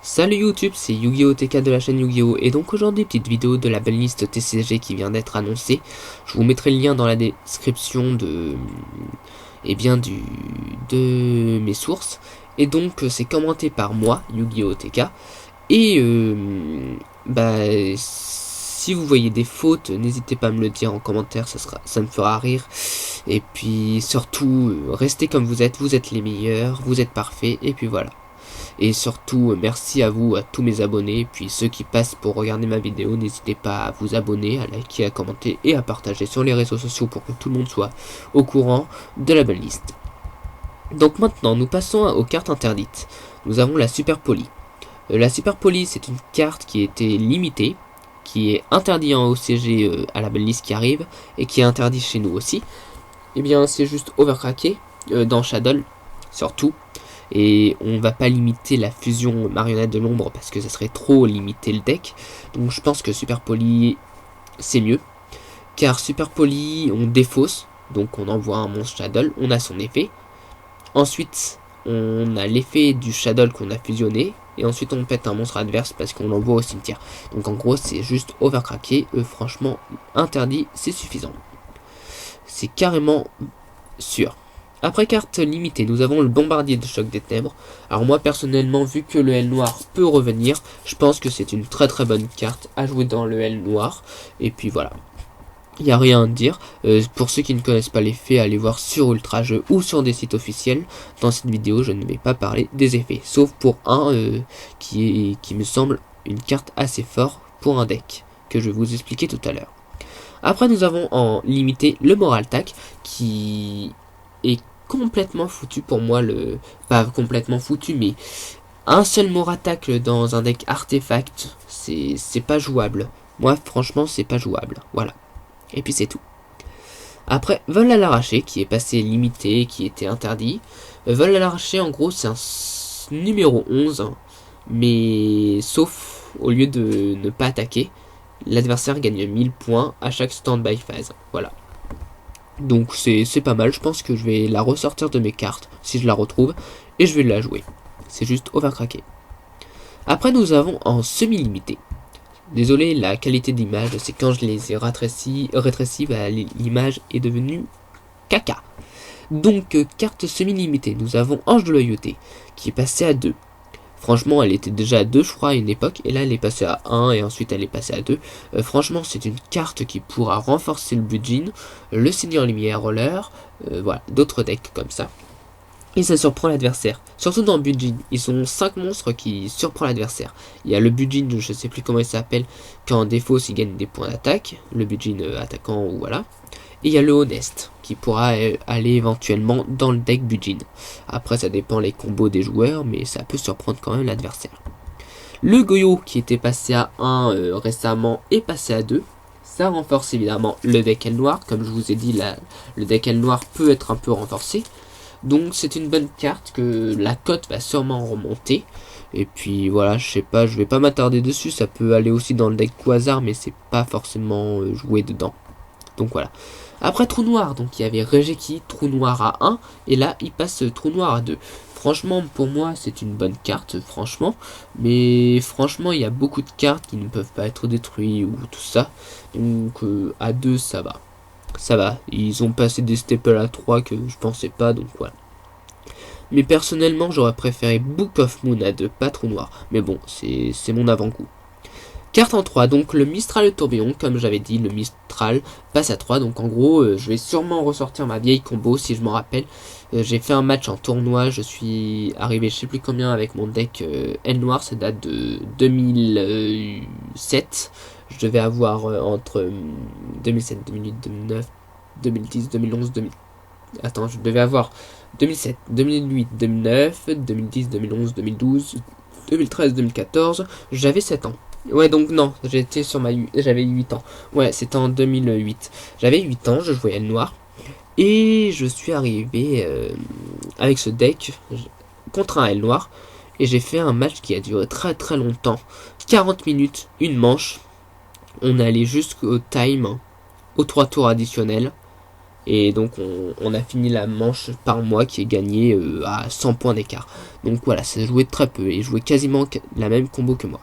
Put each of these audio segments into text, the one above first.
Salut YouTube, c'est Yu-Gi-Oh TK de la chaîne Yu-Gi-Oh! Et donc aujourd'hui, petite vidéo de la belle liste TCG qui vient d'être annoncée. Je vous mettrai le lien dans la description de mes sources. Et donc c'est commenté par moi, Yu-Gi-Oh TK. Et si vous voyez des fautes, n'hésitez pas à me le dire en commentaire, ça me fera rire. Et puis surtout, restez comme vous êtes les meilleurs, vous êtes parfaits, et puis voilà. Et surtout, merci à vous, à tous mes abonnés. Puis ceux qui passent pour regarder ma vidéo, n'hésitez pas à vous abonner, à liker, à commenter et à partager sur les réseaux sociaux pour que tout le monde soit au courant de la belle liste. Donc maintenant, nous passons aux cartes interdites. Nous avons la Super Poly. La Super Poly, c'est une carte qui était limitée, qui est interdite en OCG à la belle liste qui arrive, et qui est interdite chez nous aussi. Et bien, c'est juste overcracké dans Shadow, surtout. Et on va pas limiter la fusion marionnette de l'ombre parce que ça serait trop limiter le deck. Donc je pense que Super Poly c'est mieux. Car Super Poly on défausse, donc on envoie un monstre Shadow, on a son effet. Ensuite on a l'effet du Shadow qu'on a fusionné. Et ensuite on pète un monstre adverse parce qu'on l'envoie au cimetière. Donc en gros c'est juste overcracké, franchement interdit, c'est suffisant. C'est carrément sûr. Après carte limitée, nous avons le bombardier de choc des ténèbres. Alors moi personnellement, vu que le L noir peut revenir, je pense que c'est une très bonne carte à jouer dans le L noir. Et puis voilà, il n'y a rien à dire. Pour ceux qui ne connaissent pas l'effet, allez voir sur Ultra Jeu ou sur des sites officiels. Dans cette vidéo, je ne vais pas parler des effets, sauf pour un qui me semble une carte assez forte pour un deck, que je vais vous expliquer tout à l'heure. Après nous avons en limité le Moral Tac, qui est complètement foutu pour moi, pas complètement foutu, mais un seul Morattack dans un deck artefact, c'est pas jouable. Moi franchement c'est pas jouable, voilà. Et puis c'est tout. Après Vol à l'arraché qui est passé limité, qui était interdit. Vol à l'arraché en gros c'est un numéro 11, mais sauf au lieu de ne pas attaquer, l'adversaire gagne 1000 points à chaque stand-by phase, voilà. Donc c'est pas mal, je pense que je vais la ressortir de mes cartes, si je la retrouve, et je vais la jouer. C'est juste overcracké. Après nous avons en semi-limité. Désolé, la qualité d'image, c'est quand je les ai rétrécis, l'image est devenue caca. Donc carte semi-limitée, nous avons Ange de Loyauté, qui est passé à 2. Franchement, elle était déjà à 2, je crois, à une époque. Et là, elle est passée à 1 et ensuite elle est passée à 2. Franchement, c'est une carte qui pourra renforcer le Budjin, le Seigneur Lumière Roller, voilà, d'autres decks comme ça. Et ça surprend l'adversaire. Surtout dans Budjin, ils ont 5 monstres qui surprennent l'adversaire. Il y a le Budjin, je sais plus comment il s'appelle, quand en défaut, il gagne des points d'attaque. Le Budjin attaquant, ou voilà. Et il y a le Honest, qui pourra aller éventuellement dans le deck Budjin. Après, ça dépend les combos des joueurs, mais ça peut surprendre quand même l'adversaire. Le Goyo, qui était passé à 1 récemment, est passé à 2. Ça renforce évidemment le deck L noir. Comme je vous ai dit, le deck L noir peut être un peu renforcé. Donc c'est une bonne carte que la cote va sûrement remonter. Et puis voilà, je sais pas, je vais pas m'attarder dessus. Ça peut aller aussi dans le deck Quasar, mais c'est pas forcément joué dedans. Donc voilà. Après Trou Noir, donc il y avait Regeki, Trou Noir à 1, et là il passe Trou Noir à 2. Franchement, pour moi, c'est une bonne carte, franchement. Mais franchement, il y a beaucoup de cartes qui ne peuvent pas être détruites ou tout ça. Donc à 2, ça va. Ça va. Ils ont passé des staples à 3 que je pensais pas, donc voilà. Mais personnellement, j'aurais préféré Book of Moon à 2, pas Trou Noir. Mais bon, c'est mon avant-goût. Carte en 3, donc le Mistral le tourbillon, comme j'avais dit, le Mistral passe à 3, donc en gros, je vais sûrement ressortir ma vieille combo, si je m'en rappelle. J'ai fait un match en tournoi, je suis arrivé je sais plus combien avec mon deck L noir, ça date de 2007. Je devais avoir entre 2007, 2008, 2009, 2010, 2011, 2000... Attends, je devais avoir 2007, 2008, 2009, 2010, 2011, 2012, 2013, 2014, j'avais 7 ans. Ouais, donc non, j'étais sur j'avais 8 ans. Ouais, c'était en 2008. J'avais 8 ans, je jouais L noir. Et je suis arrivé avec ce deck contre un L noir. Et j'ai fait un match qui a duré très longtemps. 40 minutes, une manche. On allait jusqu'au time, aux 3 tours additionnels. Et donc on a fini la manche par moi qui est gagné à 100 points d'écart. Donc voilà, ça jouait très peu et jouait quasiment la même combo que moi.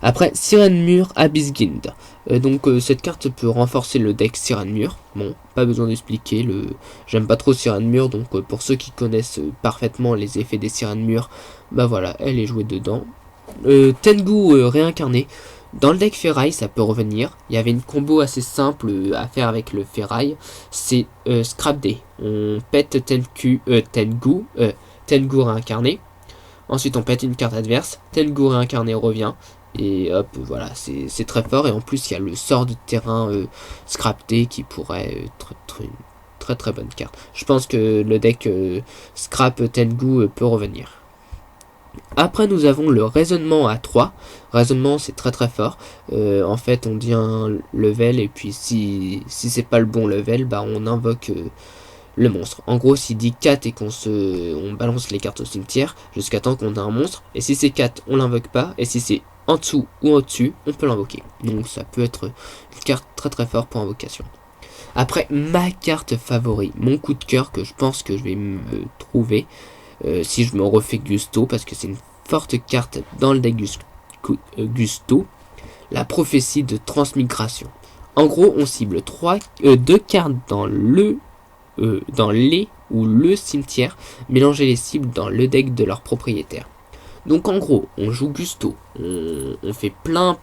Après, Sirène Mur Abyssgind. Cette carte peut renforcer le deck Sirène Mur. Bon, pas besoin d'expliquer. J'aime pas trop Sirène Mur, donc pour ceux qui connaissent parfaitement les effets des Sirènes Mur, bah voilà, elle est jouée dedans. Tengu réincarné. Dans le deck Ferraille, ça peut revenir. Il y avait une combo assez simple à faire avec le Ferraille. C'est Scrap Day. On pète Tengu réincarné. Ensuite, on pète une carte adverse. Tengu réincarné revient. Et hop, voilà, c'est très fort. Et en plus, il y a le sort de terrain Scrap Day qui pourrait être une très bonne carte. Je pense que le deck Scrap Tengu peut revenir. Après, nous avons le raisonnement à 3. Raisonnement, c'est très fort. En fait, on dit un level, et puis si c'est pas le bon level, bah on invoque le monstre. En gros, s'il dit 4 et on balance les cartes au cimetière jusqu'à temps qu'on a un monstre. Et si c'est 4, on l'invoque pas. Et si c'est en dessous ou au-dessus, on peut l'invoquer. Donc ça peut être une carte très forte pour invocation. Après, ma carte favori, mon coup de cœur que je pense que je vais me trouver. Si je me refais Gusto, parce que c'est une forte carte dans le deck Gusto, la prophétie de transmigration. En gros, on cible 2 cartes dans les ou le cimetière, mélanger les cibles dans le deck de leur propriétaire. Donc en gros, on joue Gusto, on fait plein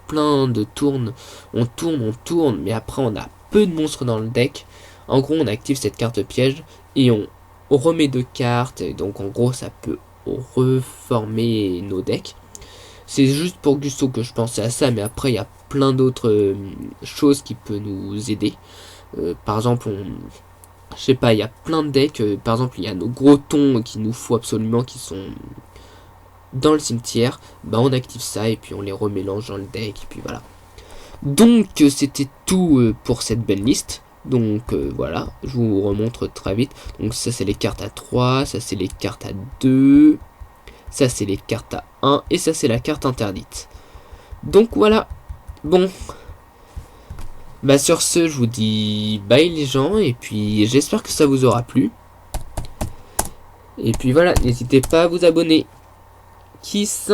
de tournes, on tourne, mais après on a peu de monstres dans le deck. En gros, on active cette carte piège et on remet 2 cartes, et donc en gros ça peut reformer nos decks. C'est juste pour Gusto que je pensais à ça, mais après il y a plein d'autres choses qui peuvent nous aider. Par exemple, je sais pas, il y a plein de decks, par exemple il y a nos gros tons qu'il nous faut absolument qui sont dans le cimetière, bah on active ça et puis on les remélange dans le deck et puis voilà. Donc c'était tout pour cette belle liste. Donc voilà, je vous remontre très vite. Donc ça c'est les cartes à 3, ça c'est les cartes à 2, ça c'est les cartes à 1 et ça c'est la carte interdite. Donc voilà. Bon. Bah sur ce, je vous dis bye les gens et puis j'espère que ça vous aura plu. Et puis voilà, n'hésitez pas à vous abonner. Kiss.